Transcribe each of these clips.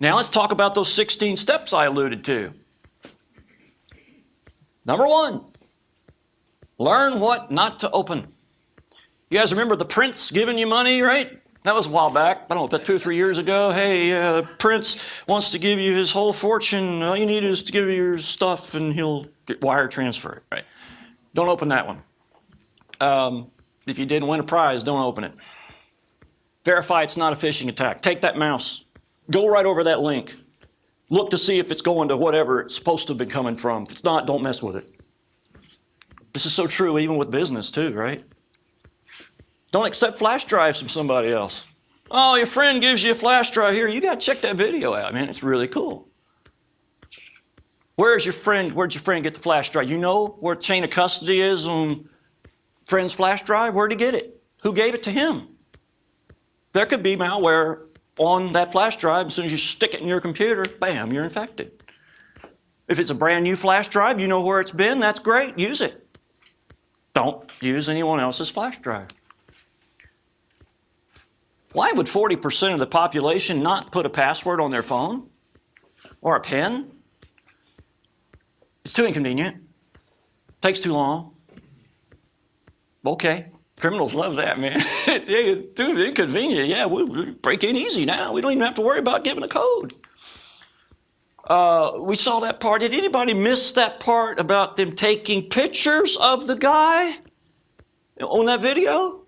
Now let's talk about those 16 steps I alluded to. Number 1, learn what not to open. You guys remember the prince giving you money, right? That was a while back, I don't know, about 2 or 3 years ago. Hey, the prince wants to give you his whole fortune. All you need is to give you your stuff and he'll wire transfer it, right? Don't open that one. If you didn't win a prize, don't open it. Verify it's not a phishing attack. Take that mouse. Go right over that link. Look to see if it's going to whatever it's supposed to have been coming from. If it's not, don't mess with it. This is so true even with business too, right? Don't accept flash drives from somebody else. Oh, your friend gives you a flash drive here. You got to check that video out, man. It's really cool. Where'd your friend get the flash drive? You know where the chain of custody is on friend's flash drive? Where'd he get it? Who gave it to him? There could be malware on that flash drive. As soon as you stick it in your computer, bam, you're infected. If it's a brand new flash drive, you know where it's been. That's great. Use it. Don't use anyone else's flash drive. Why would 40% of the population not put a password on their phone or a PIN? It's too inconvenient. Takes too long. Okay, criminals love that, man. It's too inconvenient. Yeah, we'll break in easy now. We don't even have to worry about giving a code. We saw that part. Did anybody miss that part about them taking pictures of the guy on that video?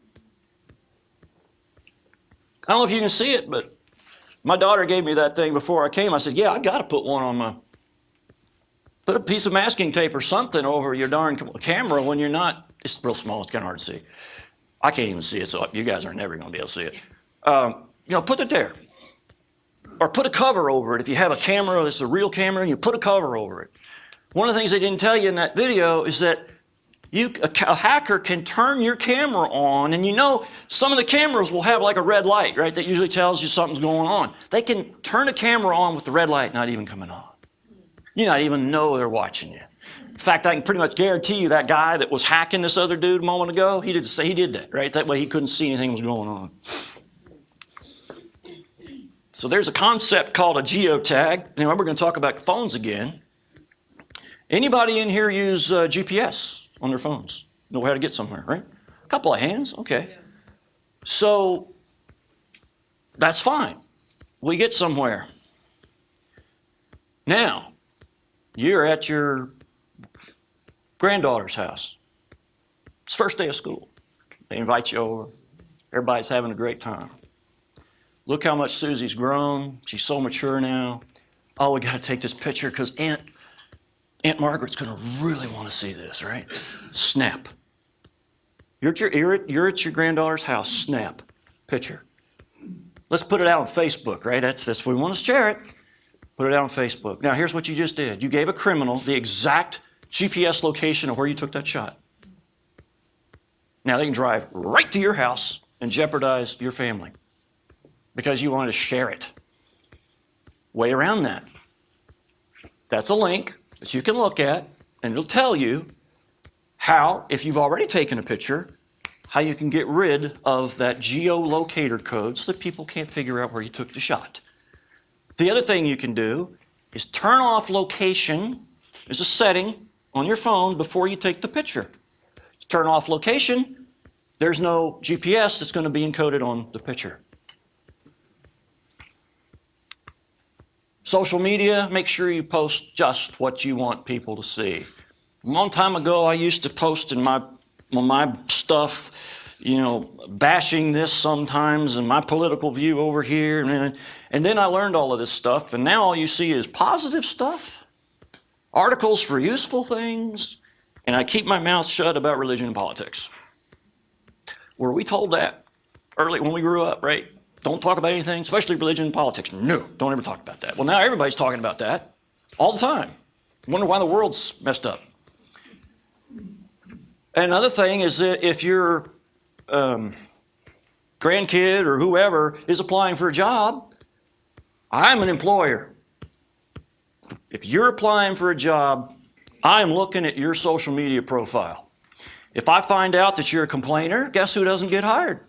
I don't know if you can see it, but my daughter gave me that thing before I came. I said, yeah, I got to put one on put a piece of masking tape or something over your darn camera when you're not, it's real small, it's kind of hard to see. I can't even see it, so you guys are never going to be able to see it. Put it there. Or put a cover over it. If you have a camera that's a real camera, you put a cover over it. One of the things they didn't tell you in that video is that a hacker can turn your camera on, and some of the cameras will have like a red light, right? That usually tells you something's going on. They can turn a camera on with the red light not even coming on. You not even know they're watching you. In fact, I can pretty much guarantee you that guy that was hacking this other dude a moment ago, he did that, right? That way he couldn't see anything was going on. So there's a concept called a geotag. Anyway, we're going to talk about phones again. Anybody in here use GPS? On their phones, know how to get somewhere, right? A couple of hands, okay. Yeah. So that's fine. We get somewhere. Now, you're at your granddaughter's house. It's first day of school. They invite you over. Everybody's having a great time. Look how much Susie's grown. She's so mature now. Oh, we got to take this picture because Aunt Margaret's going to really want to see this, right? Snap. You're at your granddaughter's house. Snap. Picture. Let's put it out on Facebook, right? That's we want to share it. Put it out on Facebook. Now, here's what you just did. You gave a criminal the exact GPS location of where you took that shot. Now, they can drive right to your house and jeopardize your family because you want to share it. Way around that. That's a link that you can look at, and it'll tell you how, if you've already taken a picture, how you can get rid of that geolocator code so that people can't figure out where you took the shot. The other thing you can do is turn off location. There's a setting on your phone before you take the picture. Turn off location, there's no GPS that's going to be encoded on the picture. Social media, make sure you post just what you want people to see. A long time ago, I used to post in my stuff, bashing this sometimes and my political view over here. And then I learned all of this stuff, and now all you see is positive stuff, articles for useful things, and I keep my mouth shut about religion and politics. Were we told that early when we grew up, right? Don't talk about anything, especially religion and politics. No, don't ever talk about that. Well, now everybody's talking about that all the time. Wonder why the world's messed up. Another thing is that if your grandkid or whoever is applying for a job, I'm an employer. If you're applying for a job, I'm looking at your social media profile. If I find out that you're a complainer, guess who doesn't get hired?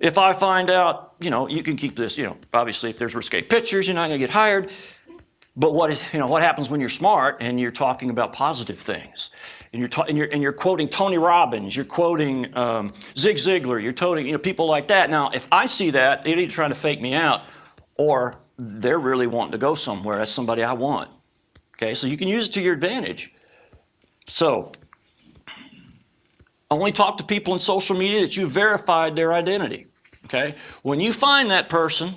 If I find out, you can keep this, obviously if there's risque pictures, you're not going to get hired. But what happens when you're smart and you're talking about positive things, and you're quoting Tony Robbins, you're quoting Zig Ziglar, you're quoting people like that. Now, if I see that, they're either trying to fake me out, or they're really wanting to go somewhere. That's somebody I want. Okay, so you can use it to your advantage. So, only talk to people in social media that you've verified their identity. Okay, when you find that person,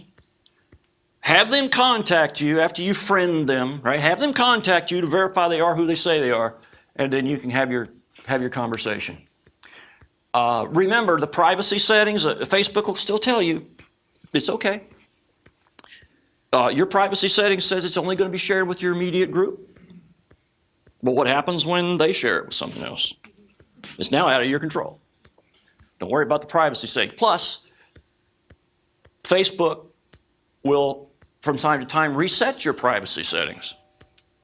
have them contact you after you friend them, right? Have them contact you to verify they are who they say they are, and then you can have your conversation. Remember the privacy settings. Facebook will still tell you it's okay. Your privacy settings says it's only going to be shared with your immediate group. But what happens when they share it with something else? It's now out of your control. Don't worry about the privacy setting. Plus, Facebook will, from time to time, reset your privacy settings.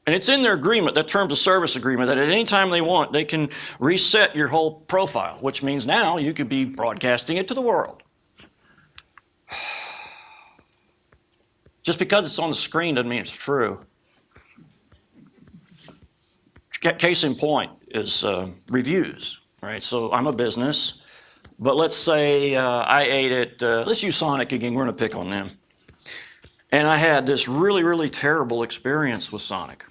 And it's in their agreement, that terms of service agreement, that at any time they want, they can reset your whole profile, which means now you could be broadcasting it to the world. Just because it's on the screen doesn't mean it's true. Case in point is reviews, right? So I'm a business, but let's say I ate at, let's use Sonic again, we're going to pick on them. And I had this really, really terrible experience with Sonic.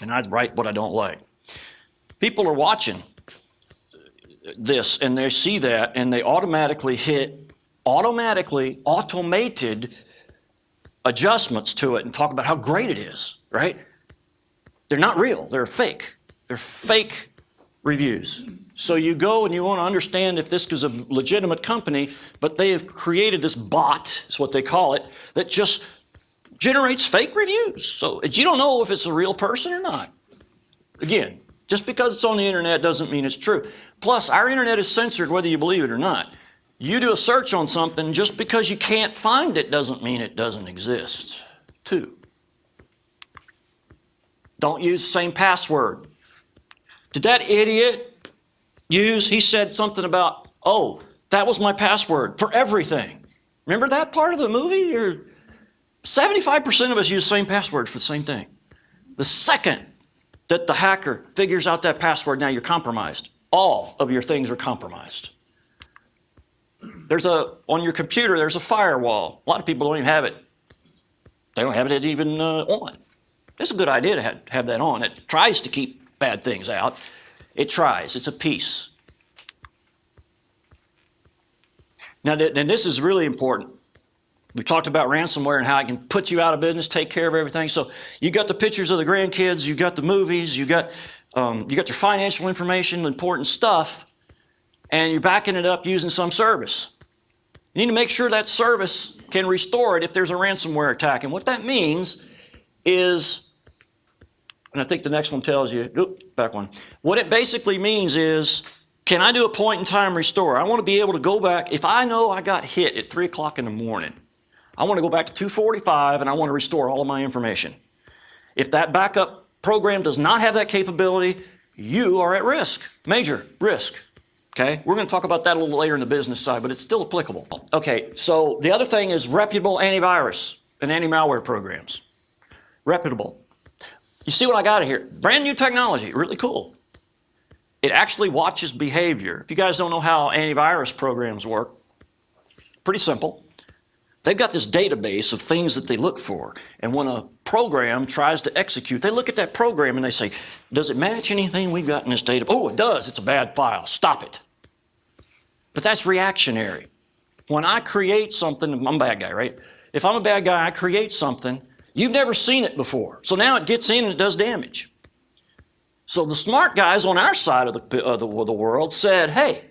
And I'd write what I don't like. People are watching this and they see that and they automatically hit automated adjustments to it and talk about how great it is, right? They're not real, they're fake. They're fake reviews. So you go and you want to understand if this is a legitimate company, but they have created this bot, is what they call it, that just generates fake reviews. So you don't know if it's a real person or not. Again, just because it's on the internet doesn't mean it's true. Plus, our internet is censored whether you believe it or not. You do a search on something, just because you can't find it doesn't mean it doesn't exist. 2, don't use the same password. Did that idiot he said something about, oh, that was my password for everything. Remember that part of the movie? 75% of us use the same password for the same thing. The second that the hacker figures out that password, now you're compromised. All of your things are compromised. On your computer, there's a firewall. A lot of people don't even have it. They don't have it even on. It's a good idea to have that on. It tries to keep bad things out. It tries. It's a piece. Now, this is really important. We talked about ransomware and how it can put you out of business, take care of everything. So you got the pictures of the grandkids, you got the movies, you got your financial information, important stuff, and you're backing it up using some service. You need to make sure that service can restore it if there's a ransomware attack. And what that means is, and I think the next one tells you, back one. What it basically means is, can I do a point-in-time restore? I want to be able to go back. If I know I got hit at 3 o'clock in the morning, I want to go back to 2:45 and I want to restore all of my information. If that backup program does not have that capability, you are at risk, major risk. Okay, we're going to talk about that a little later in the business side, but it's still applicable. Okay, so the other thing is reputable antivirus and anti-malware programs. Reputable. You see what I got here? Brand new technology, really cool. It actually watches behavior. If you guys don't know how antivirus programs work, pretty simple. They've got this database of things that they look for. And when a program tries to execute, they look at that program and they say, does it match anything we've got in this database? Oh, it does. It's a bad file. Stop it. But that's reactionary. When I create something, I'm a bad guy, right? If I'm a bad guy, I create something. You've never seen it before. So now it gets in and it does damage. So the smart guys on our side of the world said, hey,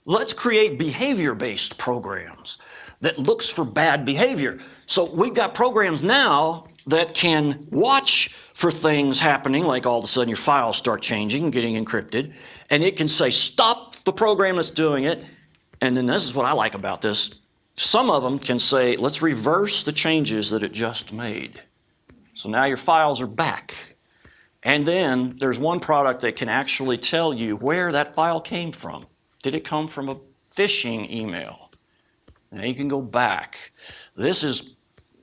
let's create behavior-based programs that looks for bad behavior. So we've got programs now that can watch for things happening, like all of a sudden your files start changing and getting encrypted, and it can say, stop the program that's doing it. And then this is what I like about this. Some of them can say, let's reverse the changes that it just made. So now your files are back. And then there's one product that can actually tell you where that file came from. Did it come from a phishing email? Now you can go back. This is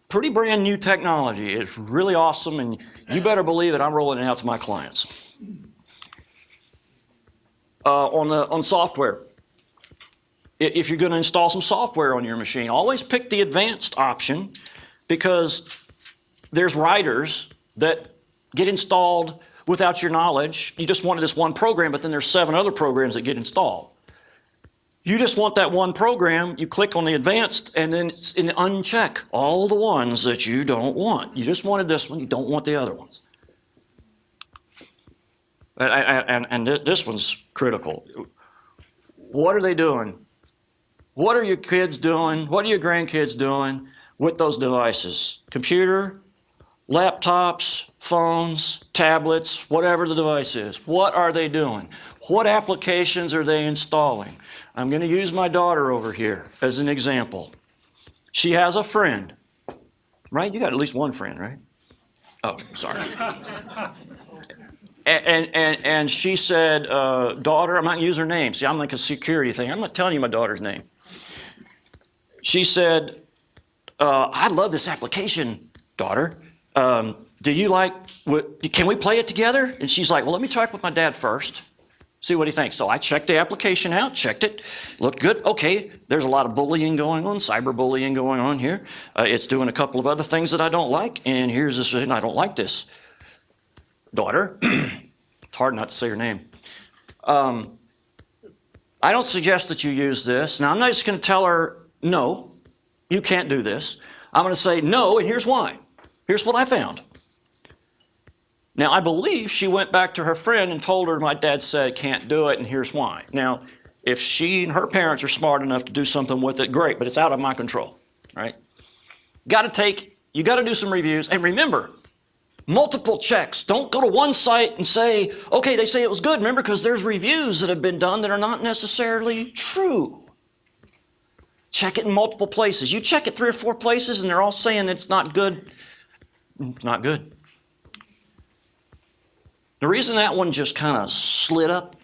pretty brand new technology. It's really awesome, and you better believe it, I'm rolling it out to my clients. On software, if you're going to install some software on your machine, always pick the advanced option, because there's writers that get installed without your knowledge. You just wanted this one program, but then there's 7 other programs that get installed. You just want that one program, you click on the advanced, and then uncheck all the ones that you don't want. You just wanted this one, you don't want the other ones. And this one's critical. What are they doing? What are your kids doing? What are your grandkids doing with those devices? Computer, laptops, phones, tablets, whatever the device is. What are they doing? What applications are they installing? I'm going to use my daughter over here as an example. She has a friend, right? You got at least one friend, right? Oh, sorry. And she said, daughter, I'm not going to use her name. See, I'm like a security thing. I'm not telling you my daughter's name. She said, I love this application, daughter. Do you like, can we play it together? And she's like, well, let me talk with my dad first. See what he thinks. So I checked the application out, checked it, looked good. Okay, there's a lot of bullying going on, cyberbullying going on here. It's doing a couple of other things that I don't like, and here's this, and I don't like this. Daughter, it's hard not to say her name. I don't suggest that you use this. Now, I'm not just going to tell her, no, you can't do this. I'm going to say, no, and here's why. Here's what I found. Now, I believe she went back to her friend and told her, my dad said can't do it, and here's why. Now, if she and her parents are smart enough to do something with it, great, but it's out of my control, right? You got to do some reviews, and remember, multiple checks. Don't go to one site and say, okay, they say it was good. Remember, because there's reviews that have been done that are not necessarily true. Check it in multiple places. You check it 3 or 4 places, and they're all saying it's not good. It's not good. The reason that one just kind of slid up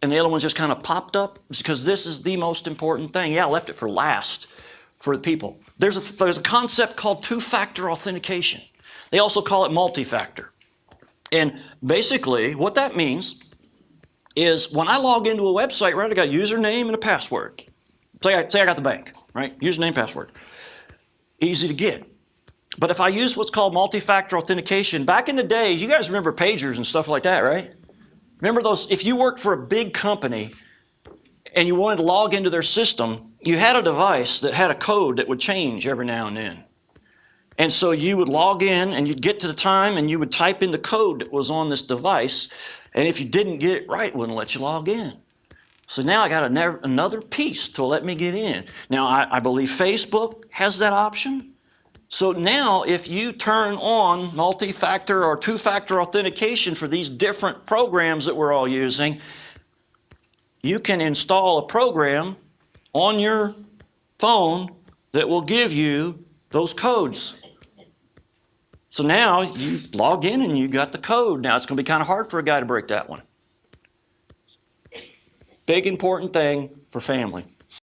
and the other one just kind of popped up is because this is the most important thing. Yeah, I left it for last for the people. There's a concept called two-factor authentication. They also call it multi-factor. And basically what that means is when I log into a website, right, I got a username and a password. Say I got the bank, right? Username, password. Easy to get. But if I use what's called multi-factor authentication, back in the day, you guys remember pagers and stuff like that, right? Remember those, if you worked for a big company and you wanted to log into their system, you had a device that had a code that would change every now and then. And so you would log in and you'd get to the time and you would type in the code that was on this device. And if you didn't get it right, it wouldn't let you log in. So now I got another piece to let me get in. Now I believe Facebook has that option. So now if you turn on multi-factor or two-factor authentication for these different programs that we're all using, you can install a program on your phone that will give you those codes. So now you log in and you got the code. Now it's going to be kind of hard for a guy to break that one. Big important thing for family.